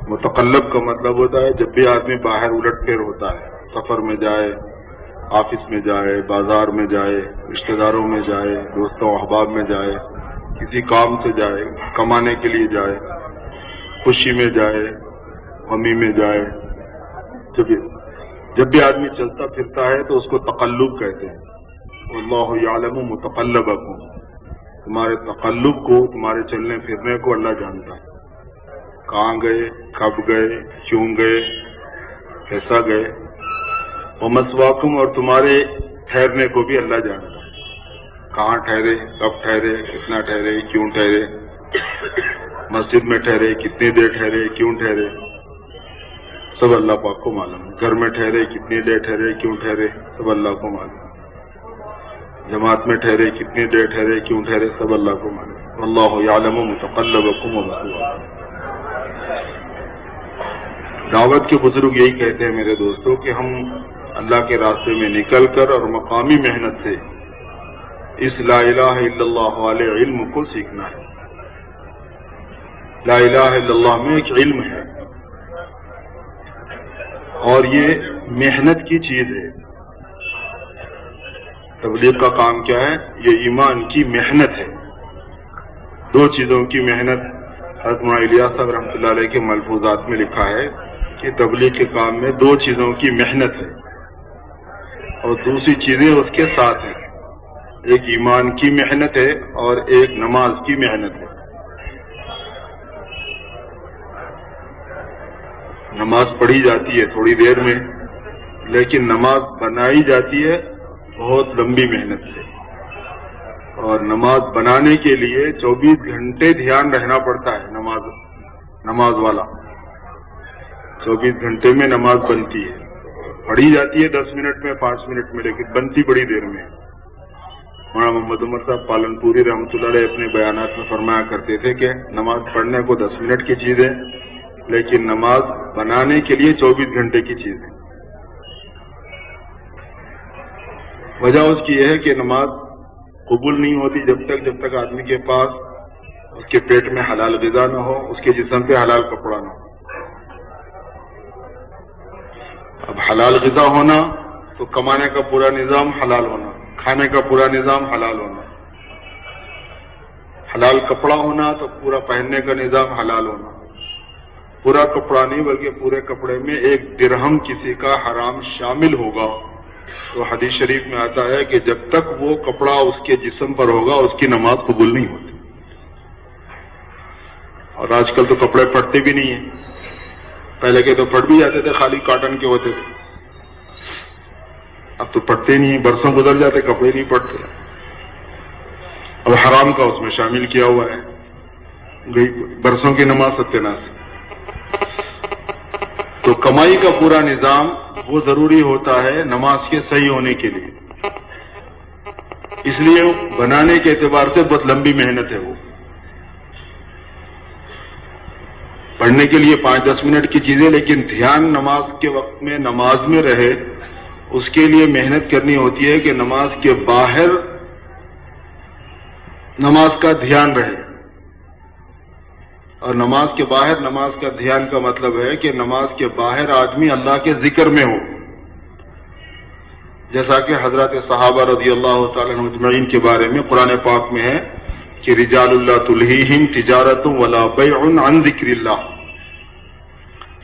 متقلب کا مطلب ہوتا ہے جب بھی آدمی باہر الٹ پھیر ہوتا ہے، سفر میں جائے، آفس میں جائے، بازار میں جائے، رشتہ داروں میں جائے، دوستوں احباب میں جائے، کسی کام سے جائے، کمانے کے لیے جائے، خوشی میں جائے، غمی میں جائے، جب بھی آدمی چلتا پھرتا ہے تو اس کو تقلب کہتے ہیں۔ واللہ یعلم متقلبکم، تمہارے تقلب کو، تمہارے چلنے پھرنے کو اللہ جانتا ہے، کہاں گئے، کب گئے، کیوں گئے، کیسا گئے۔ ومثواکم، اور تمہارے ٹھہرنے کو بھی اللہ جانتا ہے، کہاں ٹھہرے، کب ٹھہرے، کتنا ٹھہرے، کیوں ٹھہرے، مسجد میں ٹھہرے، کتنی دیر ٹھہرے، کیوں ٹھہرے، سب اللہ پاک کو معلوم ہے۔ گھر میں ٹھہرے، کتنی دیر ٹھہرے، کیوں ٹھہرے، سب اللہ کو معلوم ہے۔ جماعت میں ٹھہرے، کتنی دیر ٹھہرے، کیوں ٹھہرے، سب اللہ کو معلوم ہے۔ واللہ یعلم متقلبکم ومثواکم۔ دعوت کے بزرگ یہی کہتے ہیں میرے دوستوں کہ ہم اللہ کے راستے میں نکل کر اور مقامی محنت سے اس لا الہ الا اللہ والے علم کو سیکھنا ہے۔ لا الہ الا اللہ میں ایک علم ہے اور یہ محنت کی چیز ہے۔ تبلیغ کا کام کیا ہے؟ یہ ایمان کی محنت ہے، دو چیزوں کی محنت۔ حضرت مولانا الیاس صاحب رحمۃ اللہ علیہ کے ملفوظات میں لکھا ہے کہ تبلیغ کے کام میں دو چیزوں کی محنت ہے اور دوسری چیزیں اس کے ساتھ ہیں، ایک ایمان کی محنت ہے اور ایک نماز کی محنت ہے۔ نماز پڑھی جاتی ہے تھوڑی دیر میں، لیکن نماز بنائی جاتی ہے بہت لمبی محنت سے، اور نماز بنانے کے لیے 24 گھنٹے دھیان رہنا پڑتا ہے۔ نماز والا 24 گھنٹے میں نماز بنتی ہے، پڑھی جاتی ہے 10 منٹ میں، 5 منٹ میں، لیکن بنتی بڑی دیر میں۔ مولانا محمد عمر صاحب پالن پوری رحمۃ اللہ علیہ اپنے بیانات میں فرمایا کرتے تھے کہ نماز پڑھنے کو 10 منٹ کی چیز ہے، لیکن نماز بنانے کے لیے 24 گھنٹے کی چیز ہے۔ وجہ اس کی یہ ہے کہ نماز قبول نہیں ہوتی جب تک آدمی کے پاس اس کے پیٹ میں حلال غذا نہ ہو، اس کے جسم پہ حلال کپڑا نہ ہو۔ اب حلال غذا ہونا تو کمانے کا پورا نظام حلال ہونا، کھانے کا پورا نظام حلال ہونا، حلال کپڑا ہونا تو پورا پہننے کا نظام حلال ہونا، پورا کپڑا نہیں بلکہ پورے کپڑے میں 1 درہم کسی کا حرام شامل ہوگا تو حدیث شریف میں آتا ہے کہ جب تک وہ کپڑا اس کے جسم پر ہوگا اس کی نماز قبول نہیں ہوتی۔ اور آج کل تو کپڑے پھٹتے بھی نہیں ہیں، پہلے کے تو پھٹ بھی جاتے تھے، خالی کاٹن کے ہوتے تھے، اب تو پھٹتے نہیں ہیں، برسوں گزر جاتے کپڑے نہیں پھٹتے۔ اب حرام کا اس میں شامل کیا ہوا ہے، گئی برسوں کی نماز ستیاناش۔ تو کمائی کا پورا نظام وہ ضروری ہوتا ہے نماز کے صحیح ہونے کے لیے، اس لیے بنانے کے اعتبار سے بہت لمبی محنت ہے۔ وہ پڑھنے کے لیے 5-10 منٹ کی چیزیں، لیکن دھیان نماز کے وقت میں نماز میں رہے، اس کے لیے محنت کرنی ہوتی ہے کہ نماز کے باہر نماز کا دھیان رہے۔ اور نماز کے باہر نماز کا دھیان کا مطلب ہے کہ نماز کے باہر آدمی اللہ کے ذکر میں ہو، جیسا کہ حضرات صحابہ رضی اللہ تعالیٰ عنہ اجمعین کے بارے میں قرآن پاک میں ہے کہ رجال اللہ تلہیہم تجارت ولا بیع عن ذکر اللہ،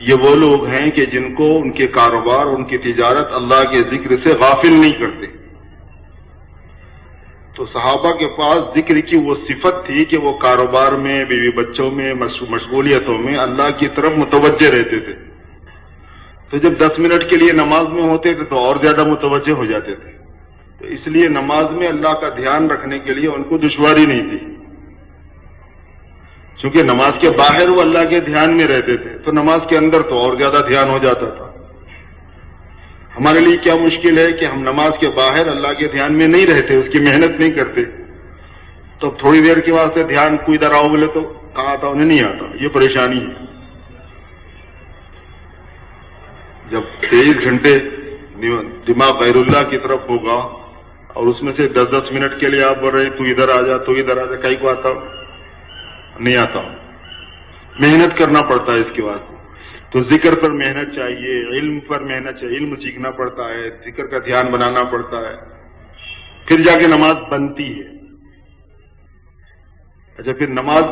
یہ وہ لوگ ہیں کہ جن کو ان کے کاروبار، ان کی تجارت اللہ کے ذکر سے غافل نہیں کرتے۔ تو صحابہ کے پاس ذکر کی وہ صفت تھی کہ وہ کاروبار میں، بیوی بچوں میں، مشغولیتوں میں اللہ کی طرف متوجہ رہتے تھے، تو جب 10 منٹ کے لیے نماز میں ہوتے تھے تو اور زیادہ متوجہ ہو جاتے تھے۔ تو اس لیے نماز میں اللہ کا دھیان رکھنے کے لیے ان کو دشواری نہیں تھی، چونکہ نماز کے باہر وہ اللہ کے دھیان میں رہتے تھے، تو نماز کے اندر تو اور زیادہ دھیان ہو جاتا تھا۔ ہمارے لیے کیا مشکل ہے کہ ہم نماز کے باہر اللہ کے دھیان میں نہیں رہتے، اس کی محنت نہیں کرتے، تو تھوڑی دیر کے واسطے دھیان کوئی ادھر آؤ بولے تو کہاں آتا انہیں نہیں آتا، یہ پریشانی ہے۔ جب 23 گھنٹے دماغ غیر اللہ کی طرف ہوگا اور اس میں سے 10-10 منٹ کے لیے آپ بول رہے ہیں تو ادھر آ جا، تو ادھر آ جا، کہیں کو آتا نہیں آتا، محنت کرنا پڑتا ہے اس کے بعد۔ تو ذکر پر محنت چاہیے، علم پر محنت چاہیے، علم سیکھنا پڑتا ہے، ذکر کا دھیان بنانا پڑتا ہے، پھر جا کے نماز بنتی ہے۔ اچھا، پھر نماز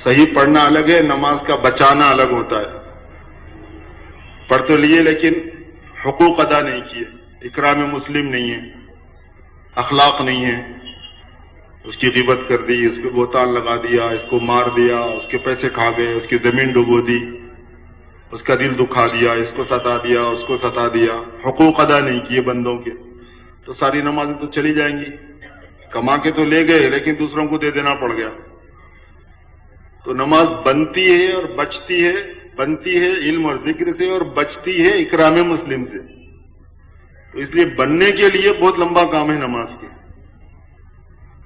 صحیح پڑھنا الگ ہے، نماز کا بچانا الگ ہوتا ہے۔ پڑھ تو لیے لیکن حقوق ادا نہیں کیے، اکرام مسلم نہیں ہے، اخلاق نہیں ہے، اس کی غیبت کر دی، اس کو بہتان لگا دیا، اس کو مار دیا، اس کے پیسے کھا گئے، اس کی زمین ڈبو دی، اس کا دل دکھا دیا، اس کو ستا دیا، اس کو ستا دیا، حقوق ادا نہیں کیے بندوں کے، تو ساری نمازیں تو چلی جائیں گی۔ کما کے تو لے گئے لیکن دوسروں کو دے دینا پڑ گیا۔ تو نماز بنتی ہے اور بچتی ہے، بنتی ہے علم اور ذکر سے اور بچتی ہے اکرام مسلم سے۔ تو اس لیے بننے کے لیے بہت لمبا کام ہے نماز کے۔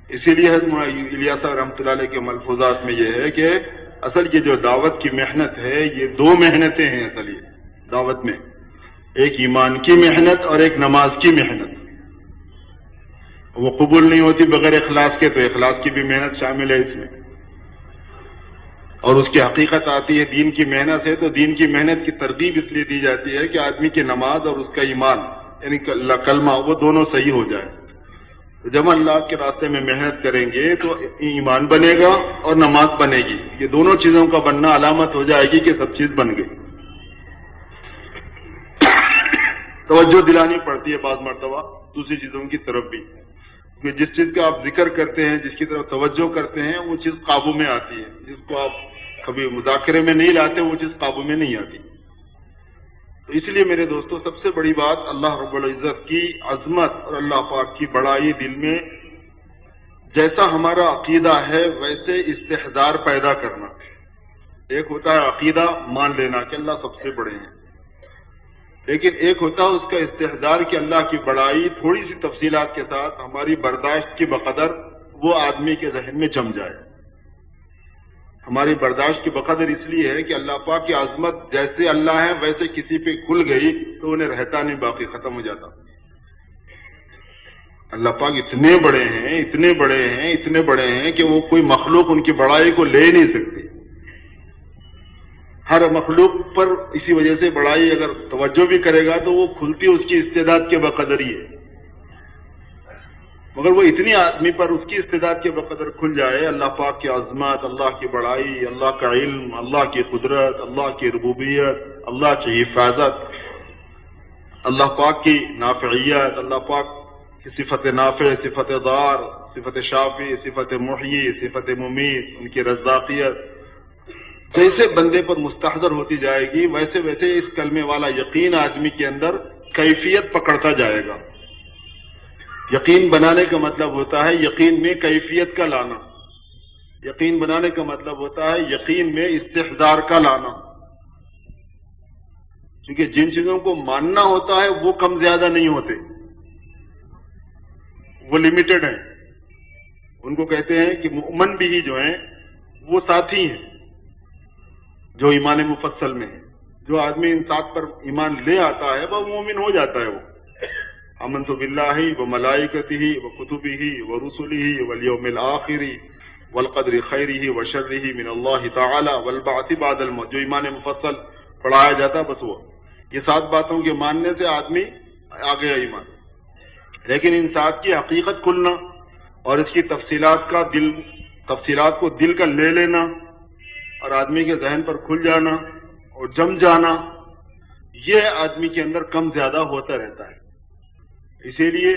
اسی لیے حضرت الیاس رحمۃ اللہ علیہ کے ملفوظات میں یہ ہے کہ اصل یہ جو دعوت کی محنت ہے، یہ دو محنتیں ہیں اصل یہ دعوت میں، ایک ایمان کی محنت اور ایک نماز کی محنت۔ وہ قبول نہیں ہوتی بغیر اخلاص کے، تو اخلاص کی بھی محنت شامل ہے اس میں، اور اس کی حقیقت آتی ہے دین کی محنت ہے۔ تو دین کی محنت کی ترغیب اس لیے دی جاتی ہے کہ آدمی کی نماز اور اس کا ایمان یعنی کلمہ وہ دونوں صحیح ہو جائے۔ تو جب اللہ کے راستے میں محنت کریں گے تو ایمان بنے گا اور نماز بنے گی، یہ دونوں چیزوں کا بننا علامت ہو جائے گی کہ سب چیز بن گئی۔ توجہ دلانی پڑتی ہے بعض مرتبہ دوسری چیزوں کی طرف بھی، کہ جس چیز کا آپ ذکر کرتے ہیں، جس کی طرف توجہ کرتے ہیں، وہ چیز قابو میں آتی ہے، جس کو آپ کبھی مذاکرے میں نہیں لاتے وہ چیز قابو میں نہیں آتی۔ تو اس لیے میرے دوستو، سب سے بڑی بات اللہ رب العزت کی عظمت اور اللہ پاک کی بڑائی دل میں جیسا ہمارا عقیدہ ہے ویسے استحضار پیدا کرنا۔ ایک ہوتا ہے عقیدہ مان لینا کہ اللہ سب سے بڑے ہیں، لیکن ایک ہوتا ہے اس کا استحضار کہ اللہ کی بڑائی تھوڑی سی تفصیلات کے ساتھ ہماری برداشت کی بقدر وہ آدمی کے ذہن میں جم جائے۔ ہماری برداشت کی بقدر اس لیے ہے کہ اللہ پاک کی عظمت جیسے اللہ ہے ویسے کسی پہ کھل گئی تو انہیں رہتا نہیں، باقی ختم ہو جاتا۔ اللہ پاک اتنے بڑے ہیں، اتنے بڑے ہیں، اتنے بڑے ہیں کہ وہ کوئی مخلوق ان کی بڑائی کو لے نہیں سکتی۔ ہر مخلوق پر اسی وجہ سے بڑائی اگر توجہ بھی کرے گا تو وہ کھلتی اس کی استعداد کے بقدر ہی ہے، مگر وہ اتنی آدمی پر اس کی استعداد کے بقدر کھل جائے۔ اللہ پاک کی عظمت، اللہ کی بڑائی، اللہ کا علم، اللہ کی قدرت، اللہ کی ربوبیت، اللہ کی حفاظت، اللہ پاک کی نافعیت، اللہ پاک کی صفت نافع، صفت ضار، صفت شافی، صفت محیی، صفت ممیت، ان کی رزاقیت جیسے بندے پر مستحضر ہوتی جائے گی ویسے ویسے اس کلمے والا یقین آدمی کے اندر کیفیت پکڑتا جائے گا۔ یقین بنانے کا مطلب ہوتا ہے یقین میں کیفیت کا لانا، یقین بنانے کا مطلب ہوتا ہے یقین میں استحضار کا لانا، کیونکہ جن چیزوں کو ماننا ہوتا ہے وہ کم زیادہ نہیں ہوتے، وہ لمیٹڈ ہیں۔ ان کو کہتے ہیں کہ مؤمن بھی جو ہیں وہ ساتھی ہیں جو ایمان مفصل میں ہے۔ جو آدمی ان سات پر ایمان لے آتا ہے وہ مومن ہو جاتا ہے۔ وہ آمنت باللہ وملائکتہ وکتبہ ورسلہ والیوم الآخر والقدر خیرہ وشرہ من اللہ تعالی والبعث بعد الموت، جو ایمان مفصل پڑھایا جاتا ہے بس وہ یہ سات باتوں کے ماننے سے آدمی آ گیا ایمان۔ لیکن ان سات کی حقیقت کھلنا اور اس کی تفصیلات کو دل کا لے لینا اور آدمی کے ذہن پر کھل جانا اور جم جانا، یہ آدمی کے اندر کم زیادہ ہوتا رہتا ہے۔ اسی لیے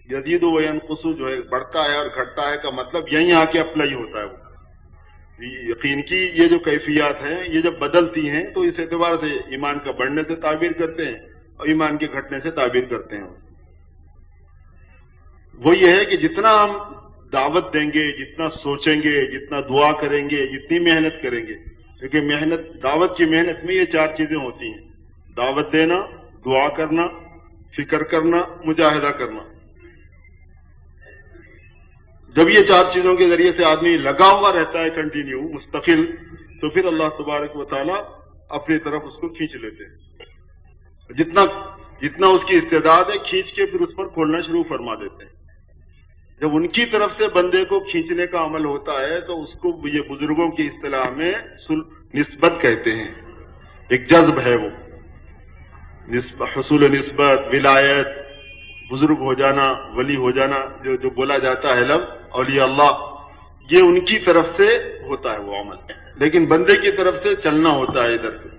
یزید و ینقص جو ہے بڑھتا ہے اور گھٹتا ہے کا مطلب یہیں آ کے اپلائی ہوتا ہے۔ وہ یقین کی یہ جو کیفیات ہیں یہ جب بدلتی ہیں تو اس اعتبار سے ایمان کا بڑھنے سے تعبیر کرتے ہیں اور ایمان کے گھٹنے سے تعبیر کرتے ہیں۔ وہ یہ ہے کہ جتنا ہم دعوت دیں گے، جتنا سوچیں گے، جتنا دعا کریں گے، جتنی محنت کریں گے، کیونکہ دعوت کی محنت میں یہ چار چیزیں ہوتی ہیں: دعوت دینا، دعا کرنا، فکر کرنا، مجاہدہ کرنا۔ جب یہ چار چیزوں کے ذریعے سے آدمی لگا ہوا رہتا ہے کنٹینیو مستقل، تو پھر اللہ تبارک و تعالیٰ اپنی طرف اس کو کھینچ لیتے ہیں۔ جتنا اس کی استعداد ہے کھینچ کے پھر اس پر کھولنا شروع فرما دیتے ہیں۔ جب ان کی طرف سے بندے کو کھینچنے کا عمل ہوتا ہے تو اس کو یہ بزرگوں کی اصطلاح میں نسبت کہتے ہیں ایک جذب ہے وہ حصول نسبت، ولایت، بزرگ ہو جانا، ولی ہو جانا، جو بولا جاتا ہے لفظ اولیاء اللہ، یہ ان کی طرف سے ہوتا ہے وہ عمل، لیکن بندے کی طرف سے چلنا ہوتا ہے ادھر سے۔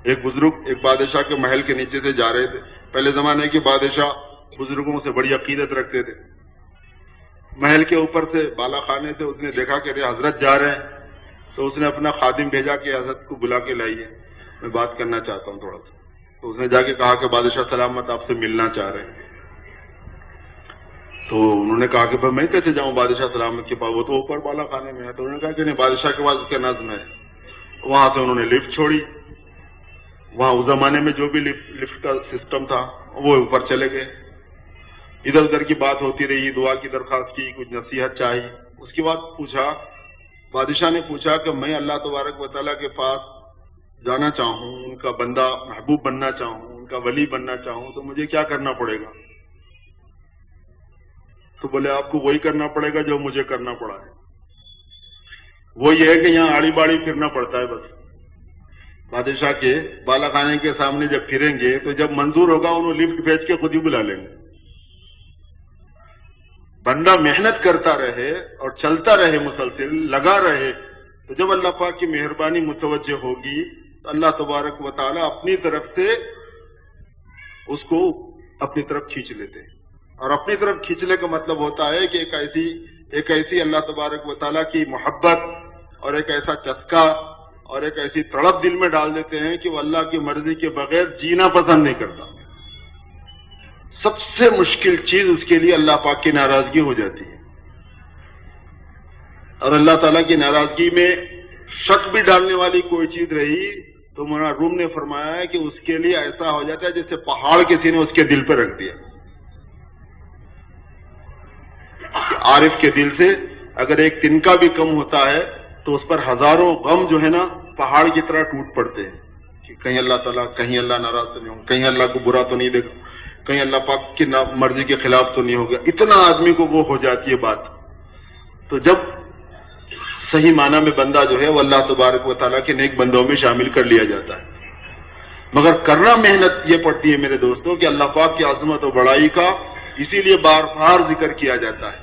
ایک بزرگ ایک بادشاہ کے محل کے نیچے سے جا رہے تھے۔ پہلے زمانے کے بادشاہ بزرگوں سے بڑی عقیدت رکھتے تھے۔ محل کے اوپر سے بالا خانے سے اس نے دیکھا کہ حضرت جا رہے ہیں، تو اس نے اپنا خادم بھیجا کہ حضرت کو بلا کے لائیے، میں بات کرنا چاہتا ہوں تھوڑا سا۔ تو اس نے جا کے کہا کہ بادشاہ سلامت آپ سے ملنا چاہ رہے ہیں۔ تو انہوں نے کہا کہ بھائی میں کیسے جاؤں بادشاہ سلامت کے پاس، وہ تو اوپر بالا خانے میں ہے۔ تو انہوں نے کہا کہ نہیں، بادشاہ کے پاس اس کا نظم ہے۔ وہاں سے انہوں نے لفٹ چھوڑی، وہاں اس زمانے میں جو بھی لفٹ کا سسٹم تھا وہ اوپر چلے گئے۔ ادھر ادھر کی بات ہوتی رہی، دعا کی درخواست کی، کچھ نصیحت چاہی۔ اس کے بعد پوچھا، بادشاہ نے پوچھا کہ میں اللہ تبارک و تعالیٰ کے پاس جانا چاہوں، ان کا بندہ محبوب بننا چاہوں، ان کا ولی بننا چاہوں، تو مجھے کیا کرنا پڑے گا؟ تو بولے آپ کو وہی کرنا پڑے گا جو مجھے کرنا پڑا ہے، وہ یہ ہے کہ یہاں آڑی باڑی پھرنا پڑتا ہے بس۔ بادشاہ کے بالا خانے کے سامنے جب پھریں گے تو جب منظور ہوگا انہوں لفٹ بھیج کے خود ہی بلا لیں گے۔ بندہ محنت کرتا رہے اور چلتا رہے، مسلسل لگا رہے، تو جب اللہ پاک کی مہربانی متوجہ ہوگی تو اللہ تبارک و تعالی اپنی طرف سے اس کو اپنی طرف کھینچ لیتے ہیں۔ اور اپنی طرف کھینچنے کا مطلب ہوتا ہے کہ ایک ایسی اللہ تبارک و تعالیٰ کی محبت اور ایک ایسا چسکا اور ایک ایسی تڑپ دل میں ڈال دیتے ہیں کہ وہ اللہ کی مرضی کے بغیر جینا پسند نہیں کرتا۔ سب سے مشکل چیز اس کے لیے اللہ پاک کی ناراضگی ہو جاتی ہے، اور اللہ تعالیٰ کی ناراضگی میں شک بھی ڈالنے والی کوئی چیز رہی تو مولانا روم نے فرمایا ہے کہ اس کے لیے ایسا ہو جاتا ہے جیسے پہاڑ کسی نے اس کے دل پہ رکھ دیا۔ عارف کے دل سے اگر ایک تنکا بھی کم ہوتا ہے تو اس پر ہزاروں غم جو ہے نا پہاڑ کی طرح ٹوٹ پڑتے ہیں کہ کہیں اللہ تعالیٰ، کہیں اللہ ناراض تو نہیں ہوگا، کہیں اللہ کو برا تو نہیں دے گا، کہیں اللہ پاک کی مرضی کے خلاف تو نہیں ہوگا۔ اتنا آدمی کو وہ ہو جاتی ہے بات۔ تو جب صحیح معنی میں بندہ جو ہے وہ اللہ تبارک و تعالیٰ کے نیک بندوں میں شامل کر لیا جاتا ہے، مگر کرنا محنت یہ پڑتی ہے میرے دوستوں کہ اللہ پاک کی عظمت و بڑائی کا اسی لیے بار بار ذکر کیا جاتا ہے۔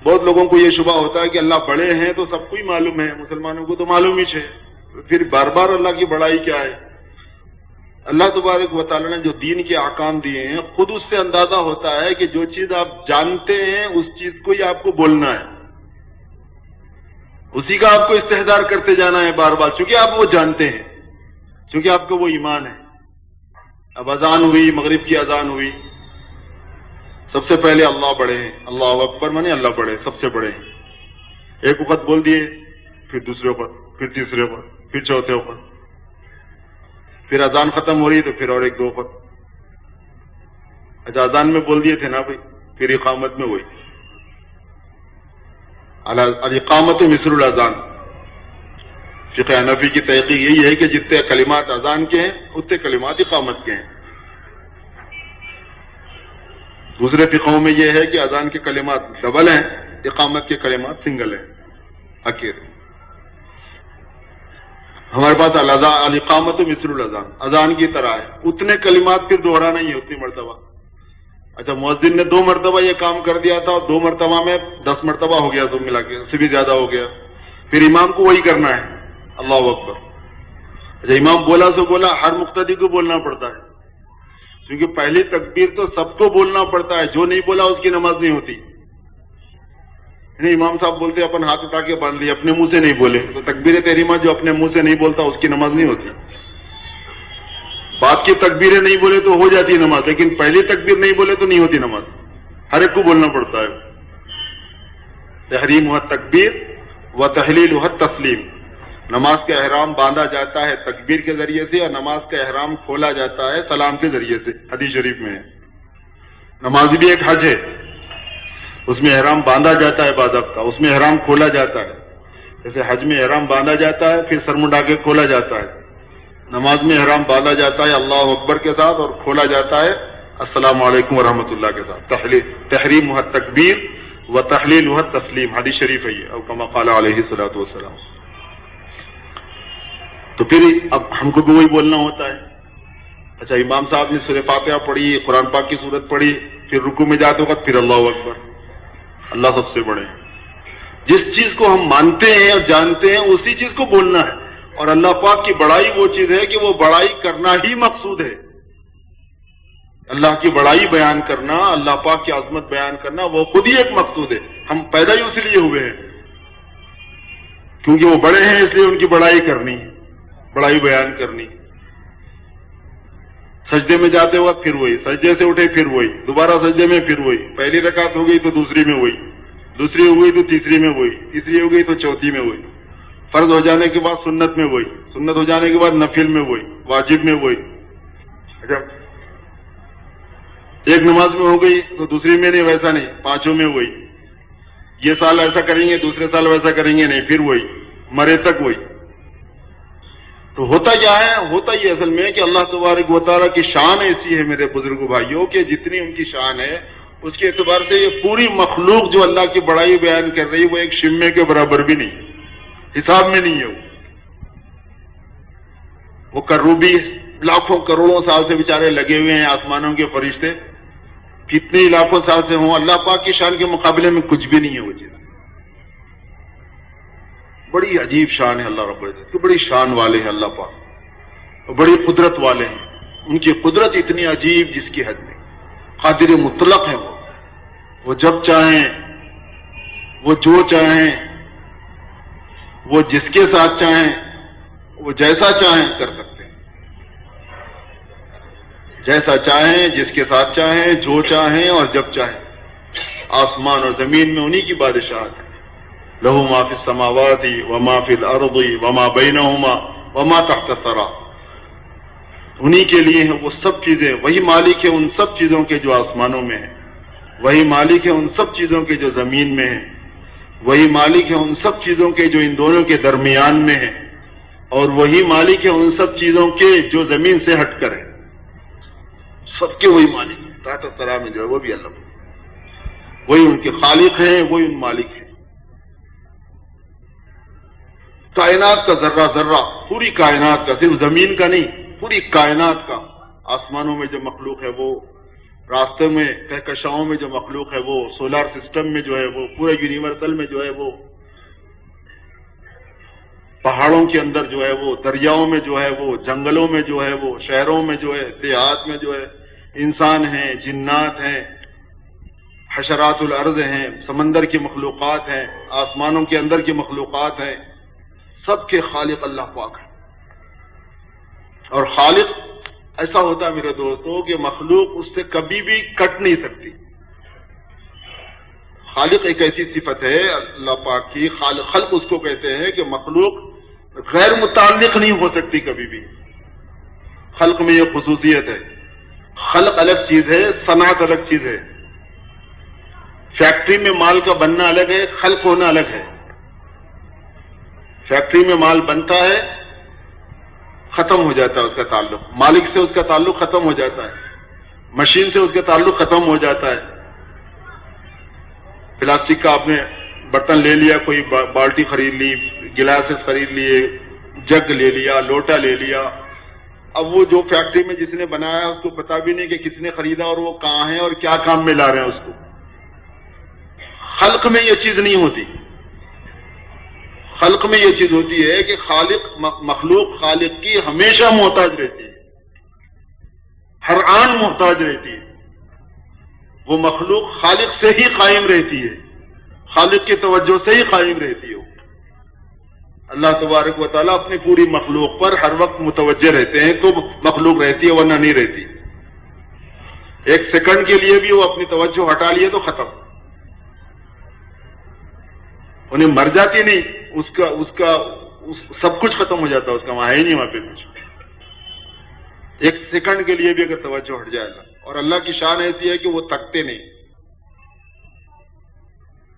بہت لوگوں کو یہ شبہ ہوتا ہے کہ اللہ بڑے ہیں تو سب کو ہی معلوم ہے، مسلمانوں کو تو معلوم ہی ہے، پھر بار بار اللہ کی بڑائی کیا ہے؟ اللہ تبارک و تعالیٰ نے جو دین کے احکام دیے ہیں خود اس سے اندازہ ہوتا ہے کہ جو چیز آپ جانتے ہیں اس چیز کو ہی آپ کو بولنا ہے، اسی کا آپ کو استحضار کرتے جانا ہے بار بار، چونکہ آپ وہ جانتے ہیں، چونکہ آپ کو وہ ایمان ہے۔ اب اذان ہوئی، مغرب کی اذان ہوئی، سب سے پہلے اللہ بڑے ہیں، اللہ اکبر مانے اللہ بڑے، سب سے بڑے ہیں، ایک وقت بول دیے، پھر دوسرے وقت، پھر تیسرے وقت، پھر چوتھے وقت، پھر اذان ختم ہو رہی تو پھر اور ایک دو وقت۔ اچھا اذان میں بول دیے تھے نا بھائی، پھر اقامت میں وہی الاقامت مثل الاذان۔ فقہ حنفی کی تحقیق یہی ہے کہ جتنے کلمات اذان کے ہیں اتنے کلمات اقامت کے ہیں۔ دوسرے فقہوں میں یہ ہے کہ اذان کے کلمات ڈبل ہیں، اقامت کے کلمات سنگل ہیں، اکیلے۔ ہمارے پاس الاقامت مثل الاذان، اذان کی طرح ہے، اتنے کلمات پھر دوہرانا ہی ہے اتنی مرتبہ۔ اچھا مؤذن نے 2 مرتبہ یہ کام کر دیا تھا اور 2 مرتبہ میں 10 مرتبہ ہو گیا، تو ملا کے اس سے بھی زیادہ ہو گیا، پھر امام کو وہی کرنا ہے، اللہ اکبر۔ اچھا امام بولا سو بولا، ہر مقتدی کو بولنا پڑتا ہے، کیونکہ پہلی تکبیر تو سب کو بولنا پڑتا ہے، جو نہیں بولا اس کی نماز نہیں ہوتی۔ امام صاحب بولتے اپن ہاتھ اٹھا کے باندھ لیے، اپنے منہ سے نہیں بولے، تو تکبیر تحریمہ جو اپنے منہ سے نہیں بولتا اس کی نماز نہیں ہوتی۔ بات کی تکبیریں نہیں بولے تو ہو جاتی ہے نماز، لیکن پہلی تکبیر نہیں بولے تو نہیں ہوتی نماز، ہر ایک کو بولنا پڑتا ہے۔ تحریم تکبیر و تحلیل تسلیم، نماز کا احرام باندھا جاتا ہے تکبیر کے ذریعے سے اور نماز کا احرام کھولا جاتا ہے سلام کے ذریعے سے، حدیث شریف میں ہے۔ نماز بھی ایک حج ہے، اس میں احرام باندھا جاتا ہے باضابطہ، اس میں احرام کھولا جاتا ہے، جیسے حج میں احرام باندھا جاتا ہے پھر سر منڈا کے کھولا جاتا ہے، نماز میں احرام باندھا جاتا ہے اللہ اکبر کے ساتھ اور کھولا جاتا ہے السلام علیکم ورحمۃ اللہ کے ساتھ۔ تحریم تکبیر و تحلیل تسلیم، حدیث شریف ہے یہ، او کما قال علیہ الصلوۃ والسلام۔ تو پھر اب ہم کو بھی وہی بولنا ہوتا ہے. اچھا امام صاحب نے سورہ فاتحہ پڑھی, قرآن پاک کی سورت پڑھی, پھر رکوع میں جاتے وقت پھر اللہ اکبر, اللہ سب سے بڑے. جس چیز کو ہم مانتے ہیں اور جانتے ہیں اسی چیز کو بولنا ہے. اور اللہ پاک کی بڑائی وہ چیز ہے کہ وہ بڑائی کرنا ہی مقصود ہے. اللہ کی بڑائی بیان کرنا, اللہ پاک کی عظمت بیان کرنا وہ خود ہی ایک مقصود ہے. ہم پیدا ہی اسی لیے ہوئے ہیں کیونکہ وہ بڑے ہیں, اس لیے ان کی بڑائی کرنی, بڑائی بیان کرنی. سجدے میں جاتے وقت پھر وہی, سجدے سے اٹھے پھر وہی, دوبارہ سجدے میں پھر وہی, پہلی رکعت ہو گئی تو دوسری میں وہی, دوسری ہو گئی تو تیسری میں وہی, تیسری ہو گئی تو چوتھی میں وہی, فرض ہو جانے کے بعد سنت میں وہی, سنت ہو جانے کے بعد نفل میں وہی, واجب میں وہی. اچھا ایک نماز میں ہو گئی تو دوسری میں نہیں, ویسا نہیں, پانچوں میں وہی. یہ سال ایسا کریں گے, دوسرے سال ویسا کریں گے نہیں, پھر وہی, مرے تک وہی. تو ہوتا کیا ہے, ہوتا یہ اصل میں کہ اللہ تبارک و تعالیٰ کی شان ایسی ہے میرے بزرگوں بھائیوں کہ جتنی ان کی شان ہے اس کے اعتبار سے یہ پوری مخلوق جو اللہ کی بڑائی بیان کر رہی وہ ایک شمے کے برابر بھی نہیں, حساب میں نہیں ہے. وہ کروبی لاکھوں کروڑوں سال سے بیچارے لگے ہوئے ہیں, آسمانوں کے فرشتے کتنے لاکھوں سال سے ہوں, اللہ پاک کی شان کے مقابلے میں کچھ بھی نہیں ہے وہ چیز. بڑی عجیب شان ہے اللہ رب العزت کی, بڑی شان والے ہیں اللہ پاک, بڑی قدرت والے ہیں. ان کی قدرت اتنی عجیب جس کی حد نہیں. قادر مطلق ہیں وہ جب چاہیں, وہ جو چاہیں, وہ جس کے ساتھ چاہیں, وہ جیسا چاہیں کر سکتے ہیں, جیسا چاہیں, جس کے ساتھ چاہیں, جو چاہیں اور جب چاہیں. آسمان اور زمین میں انہی کی بادشاہت ہے. لہو ما فی السماوات وما فی الارض وما بینہما وما تحت الثری. انہی کے لیے ہیں وہ سب چیزیں. وہی مالک ہے ان سب چیزوں کے جو آسمانوں میں ہیں, وہی مالک ہے ان سب چیزوں کے جو زمین میں ہیں, وہی مالک ہے ان سب چیزوں کے جو ان دونوں کے درمیان میں ہیں, اور وہی مالک ہے ان سب چیزوں کے جو زمین سے ہٹ کر ہیں. سب کے وہی مالک ہیں. تحت الثری میں جو ہے وہ بھی اللہ, وہی ان کے خالق ہیں, وہی ان مالک ہیں. کائنات کا ذرہ ذرہ, پوری کائنات کا, صرف زمین کا نہیں, پوری کائنات کا, آسمانوں میں جو مخلوق ہے وہ, راستے میں کہکشاؤں میں جو مخلوق ہے وہ, سولار سسٹم میں جو ہے وہ, پورے یونیورسل میں جو ہے وہ, پہاڑوں کے اندر جو ہے وہ, دریاؤں میں جو ہے وہ, جنگلوں میں جو ہے وہ, شہروں میں جو ہے, دیہات میں جو ہے, انسان ہیں, جنات ہیں, حشرات الارض ہیں, سمندر کی مخلوقات ہیں, آسمانوں کے اندر کی مخلوقات ہیں. سب کے خالق اللہ پاک ہے. اور خالق ایسا ہوتا ہے میرے دوستوں کہ مخلوق اس سے کبھی بھی کٹ نہیں سکتی. خالق ایک ایسی صفت ہے اللہ پاک کی, خلق اس کو کہتے ہیں کہ مخلوق غیر متعلق نہیں ہو سکتی کبھی بھی. خلق میں یہ خصوصیت ہے. خلق الگ چیز ہے, صنعت الگ چیز ہے. فیکٹری میں مال کا بننا الگ ہے, خلق ہونا الگ ہے. فیکٹری میں مال بنتا ہے, ختم ہو جاتا ہے اس کا تعلق, مالک سے اس کا تعلق ختم ہو جاتا ہے, مشین سے اس کا تعلق ختم ہو جاتا ہے. پلاسٹک کا آپ نے برتن لے لیا, کوئی بالٹی خرید لی, گلاسز خرید لیے, جگ لے لیا, لوٹا لے لیا. اب وہ جو فیکٹری میں جس نے بنایا اس کو پتا بھی نہیں کہ کس نے خریدا اور وہ کہاں ہے اور کیا کام میں لا رہے ہیں اس کو. خلق میں یہ چیز نہیں ہوتی. خلق میں یہ چیز ہوتی ہے کہ خالق, مخلوق خالق کی ہمیشہ محتاج رہتی ہے, ہر آن محتاج رہتی ہے. وہ مخلوق خالق سے ہی قائم رہتی ہے, خالق کی توجہ سے ہی قائم رہتی ہے. اللہ تبارک و تعالیٰ اپنی پوری مخلوق پر ہر وقت متوجہ رہتے ہیں تو مخلوق رہتی ہے, ورنہ نہیں رہتی. ایک سیکنڈ کے لیے بھی وہ اپنی توجہ ہٹا لیے تو ختم, انہیں مر جاتی نہیں, اس کا سب کچھ ختم ہو جاتا ہے, اس کا وہاں ہے ہی نہیں وہاں پہ کچھ. ایک سیکنڈ کے لیے بھی اگر توجہ ہٹ جائے گا. اور اللہ کی شان ایسی ہے کہ وہ تھکتے نہیں.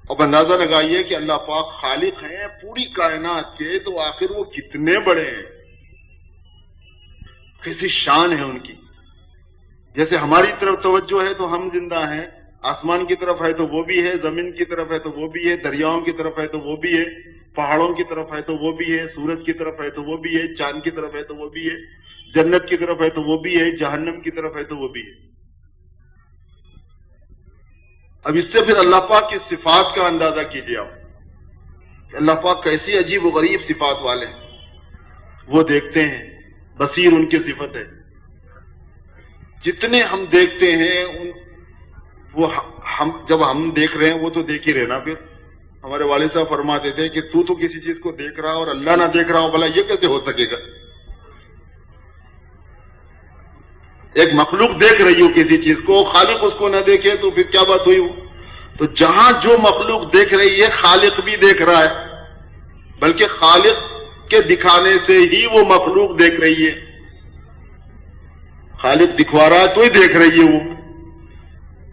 اب اندازہ لگائیے کہ اللہ پاک خالق ہیں پوری کائنات کے, تو آخر وہ کتنے بڑے ہیں, کیسی شان ہے ان کی. جیسے ہماری طرف توجہ ہے تو ہم زندہ ہیں, آسمان کی طرف ہے تو وہ بھی ہے, زمین کی طرف ہے تو وہ بھی ہے, دریاؤں کی طرف ہے تو وہ بھی ہے, پہاڑوں کی طرف ہے تو وہ بھی ہے، سورج کی طرف ہے تو وہ بھی ہے، چاند کی طرف ہے تو وہ بھی ہے، جنت کی طرف ہے تو وہ بھی ہے، جہنم کی طرف ہے تو وہ بھی ہے۔ اب اس سے پھر اللہ پاک کی صفات کا اندازہ کیجیے آپ، اللہ پاک کیسی عجیب و غریب صفات والے ہیں۔ وہ دیکھتے ہیں، بصیر ان کی صفت ہے۔ جتنے ہم دیکھتے ہیں وہ ہم جب ہم دیکھ رہے ہیں وہ تو دیکھ ہی رہے نا۔ پھر ہمارے والد صاحب فرماتے تھے کہ تو کسی چیز کو دیکھ رہا اور اللہ نہ دیکھ رہا ہو، بھلا یہ کیسے ہو سکے گا؟ ایک مخلوق دیکھ رہی ہو کسی چیز کو، خالق اس کو نہ دیکھے تو پھر کیا بات ہوئی؟ تو جہاں جو مخلوق دیکھ رہی ہے خالق بھی دیکھ رہا ہے، بلکہ خالق کے دکھانے سے ہی وہ مخلوق دیکھ رہی ہے۔ خالق دکھوا رہا ہے تو ہی دیکھ رہی ہے وہ۔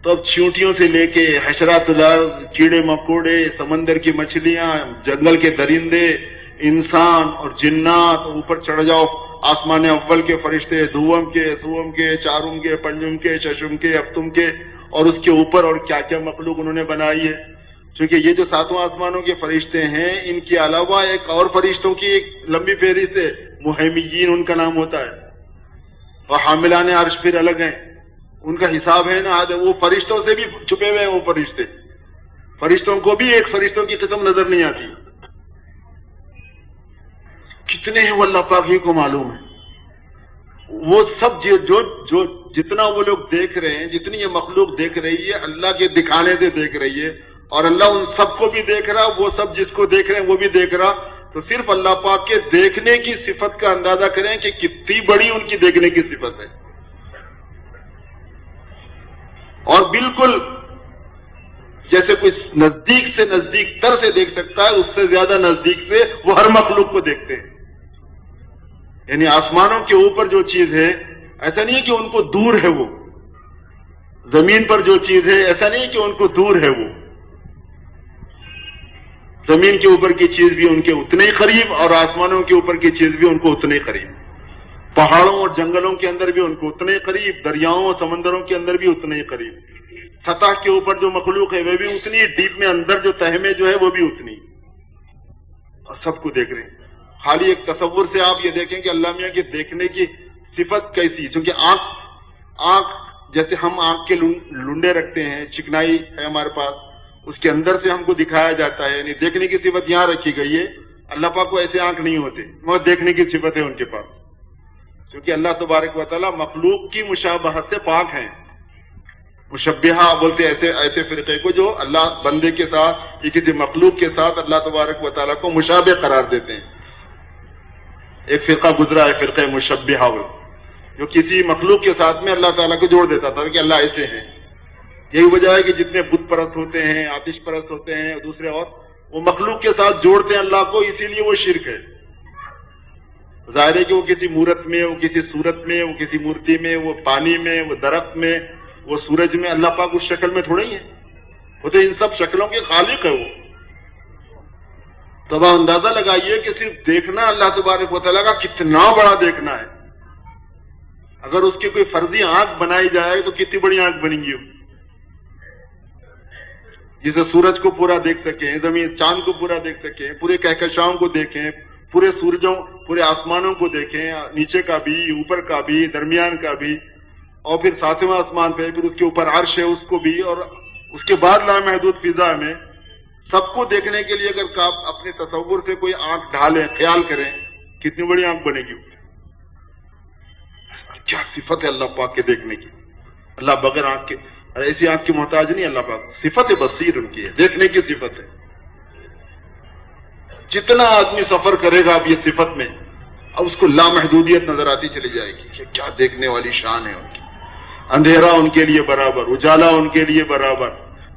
تو اب چیونٹیوں سے لے کے حشرات الارض، کیڑے مکوڑے، سمندر کی مچھلیاں، جنگل کے درندے، انسان اور جنات، اوپر چڑھ جاؤ آسمان اول کے فرشتے، دوم کے، سوم کے، چارم کے، پنجم کے، ششم کے، ہفتم کے، اور اس کے اوپر اور کیا کیا مخلوق انہوں نے بنائی ہے۔ چونکہ یہ جو ساتوں آسمانوں کے فرشتے ہیں، ان کے علاوہ ایک اور فرشتوں کی ایک لمبی فہرست ہے، مہیمین ان کا نام ہوتا ہے، اور حاملان عرش پھر الگ ہیں، ان کا حساب ہے نا۔ وہ فرشتوں سے بھی چھپے ہوئے ہیں وہ فرشتے، فرشتوں کو بھی ایک فرشتوں کی قسم نظر نہیں آتی۔ کتنے ہیں وہ اللہ پاک ہی کو معلوم ہے۔ وہ سب جو جتنا وہ لوگ دیکھ رہے ہیں، جتنی یہ مخلوق دیکھ رہی ہے، اللہ کے دکھانے سے دیکھ رہی ہے، اور اللہ ان سب کو بھی دیکھ رہا، وہ سب جس کو دیکھ رہے ہیں وہ بھی دیکھ رہا۔ تو صرف اللہ پاک کے دیکھنے کی صفت کا اندازہ کریں کہ کتنی بڑی ان کی دیکھنے کی صفت ہے۔ اور بالکل جیسے کوئی نزدیک سے نزدیک تر سے دیکھ سکتا ہے، اس سے زیادہ نزدیک سے وہ ہر مخلوق کو دیکھتے ہیں۔ یعنی آسمانوں کے اوپر جو چیز ہے، ایسا نہیں ہے کہ ان کو دور ہے وہ، زمین پر جو چیز ہے ایسا نہیں کہ ان کو دور ہے وہ، زمین کے اوپر کی چیز بھی ان کے اتنے ہی قریب، اور آسمانوں کے اوپر کی چیز بھی ان کو اتنے ہی قریب، پہاڑوں اور جنگلوں کے اندر بھی ان کو اتنے ہی قریب، دریاؤں اور سمندروں کے اندر بھی اتنے ہی قریب، سطح کے اوپر جو مخلوق ہے وہ بھی اتنی، ڈیپ میں اندر جو تہ میں جو ہے وہ بھی اتنی، اور سب کو دیکھ رہے ہیں۔ خالی ایک تصور سے آپ یہ دیکھیں کہ اللہ میاں کے دیکھنے کی صفت کیسی، کیونکہ آنکھ جیسے ہم آنکھ کے لنڈے رکھتے ہیں، چکنائی ہے ہمارے پاس، اس کے اندر سے ہم کو دکھایا جاتا ہے، یعنی دیکھنے کی صفت یہاں رکھی گئی ہے۔ اللہ پاک کو ایسے آنکھ نہیں ہوتے، مگر دیکھنے کی صفت ہے ان کے پاس، کیونکہ اللہ تبارک و تعالیٰ مخلوق کی مشابہت سے پاک ہیں۔ مشبہہ بولتے ایسے فرقے کو جو اللہ بندے کے ساتھ یا کسی مخلوق کے ساتھ اللہ تبارک و تعالیٰ کو مشابہ قرار دیتے ہیں۔ ایک فرقہ گزرا ہے، فرقہ مشبہہ، جو کسی مخلوق کے ساتھ میں اللہ تعالیٰ کو جوڑ دیتا تھا کہ اللہ ایسے ہیں۔ یہی وجہ ہے کہ جتنے بت پرست ہوتے ہیں، آتش پرست ہوتے ہیں، دوسرے اور وہ مخلوق کے ساتھ جوڑتے ہیں اللہ کو، اسی لیے وہ شرک ہے۔ ظاہر ہے کہ وہ کسی مورت میں، وہ کسی صورت میں، وہ کسی مورتی میں، وہ پانی میں، وہ درخت میں، وہ سورج میں، اللہ پاک اس شکل میں تھوڑا ہی ہے، وہ تو ان سب شکلوں کے خالق ہے وہ۔ تو اب اندازہ لگائیے کہ صرف دیکھنا اللہ تبارک و تعالیٰ کا کتنا بڑا دیکھنا ہے۔ اگر اس کی کوئی فرضی آنکھ بنائی جائے تو کتنی بڑی آنکھ بنے گی، جسے سورج کو پورا دیکھ سکیں، زمین چاند کو پورا دیکھ سکیں، پورے کہکشاؤں کو دیکھیں، پورے سورجوں، پورے آسمانوں کو دیکھیں، نیچے کا بھی، اوپر کا بھی، درمیان کا بھی، اور پھر ساتواں آسمان پہ پھر اس کے اوپر عرش ہے اس کو بھی، اور اس کے بعد لامحدود فضا میں، سب کو دیکھنے کے لیے اگر آپ اپنے تصور سے کوئی آنکھ ڈھالیں، خیال کریں، کتنی بڑی آنکھ بنے گی۔ کیا صفت ہے اللہ پاک کے دیکھنے کی۔ اللہ بغیر آنکھ کے، ایسی آنکھ کی محتاج نہیں اللہ پاک، صفت بصیر ان کی ہے، دیکھنے کی صفت ہے۔ جتنا آدمی سفر کرے گا اب یہ صفت میں، اب اس کو لامحدودیت نظر آتی چلی جائے گی کہ کیا دیکھنے والی شان ہے ان کی۔ اندھیرا ان کے لیے برابر، اجالا ان کے لیے برابر،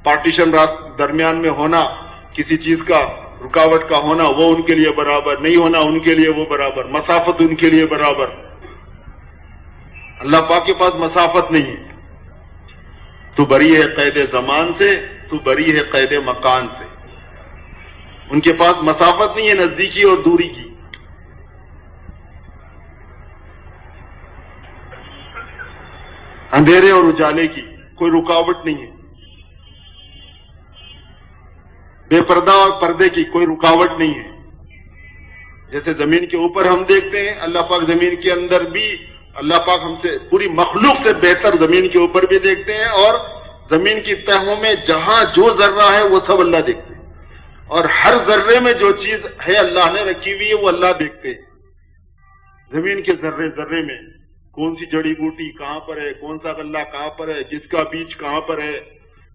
پارٹیشن درمیان میں ہونا، کسی چیز کا رکاوٹ کا ہونا وہ ان کے لیے برابر، نہیں ہونا ان کے لیے وہ برابر، مسافت ان کے لیے برابر۔ اللہ پاک کے پاس مسافت نہیں ہے، تو بری ہے قید زمان سے، تو بری ہے قید مکان سے۔ ان کے پاس مسافت نہیں ہے نزدیکی اور دوری کی۔ اندھیرے اور اجالے کی کوئی رکاوٹ نہیں ہے، بے پردہ اور پردے کی کوئی رکاوٹ نہیں ہے، جیسے زمین کے اوپر ہم دیکھتے ہیں، اللہ پاک زمین کے اندر بھی، اللہ پاک ہم سے پوری مخلوق سے بہتر زمین کے اوپر بھی دیکھتے ہیں، اور زمین کی تہوں میں جہاں جو ذرہ ہے وہ سب اللہ دیکھتے ہیں، اور ہر ذرے میں جو چیز ہے اللہ نے رکھی ہوئی ہے وہ اللہ دیکھتے ہیں۔ زمین کے ذرے ذرے میں کون سی جڑی بوٹی کہاں پر ہے، کون سا غلہ کہاں پر ہے، جس کا بیج کہاں پر ہے،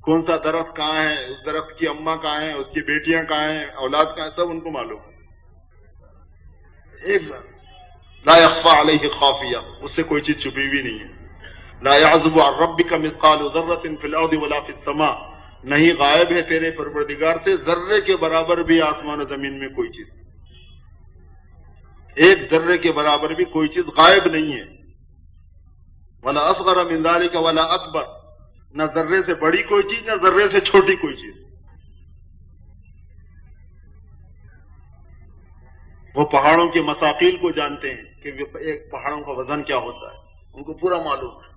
کون سا درخت کہاں ہے، اس درخت کی اماں کہاں ہیں، اس کی بیٹیاں کہاں ہیں، اولاد کہاں ہیں، سب ان کو معلوم ہے۔ ایک لا يخفى علیہ خافیہ، اس سے کوئی چیز چھپی ہوئی نہیں ہے۔ لا يعزب عن ربک مثقال ذرۃ فی الارض ولا فی السماء، نہیں غائب ہے تیرے پروردگار سے ذرے کے برابر بھی آسمان و زمین میں کوئی چیز، ایک ذرے کے برابر بھی کوئی چیز غائب نہیں ہے۔ ولا اصغر من ذلک ولا اکبر، نہ ذرے سے بڑی کوئی چیز نہ ذرے سے چھوٹی کوئی چیز۔ وہ پہاڑوں کے مساقیل کو جانتے ہیں کہ ایک پہاڑوں کا وزن کیا ہوتا ہے، ان کو پورا معلوم ہے۔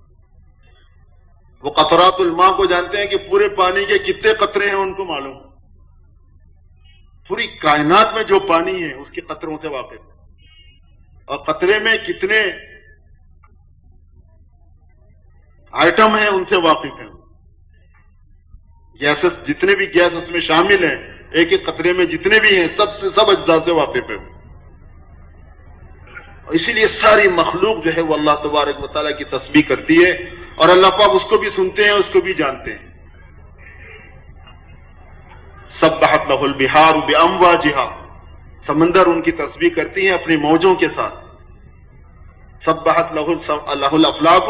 وہ قطرات الماء کو جانتے ہیں کہ پورے پانی کے کتنے قطرے ہیں، ان کو معلوم ہے۔ پوری کائنات میں جو پانی ہے اس کے قطروں سے واقف ہے، اور قطرے میں کتنے آئٹم ہیں ان سے واقف ہیں۔ گیسز جتنے بھی گیس اس میں شامل ہیں، ایک ایک قطرے میں جتنے بھی ہیں، سب اجزاء سے واقف ہے۔ اسی لیے ساری مخلوق جو ہے وہ اللہ تبارک و تعالیٰ کی تسبیح کرتی ہے، اور اللہ پاک اس کو بھی سنتے ہیں، اس کو بھی جانتے ہیں۔ سبحت لہ البحار بامواجہا، سمندر ان کی تسبیح کرتی ہیں اپنی موجوں کے ساتھ۔ سبحت لہ الافلاک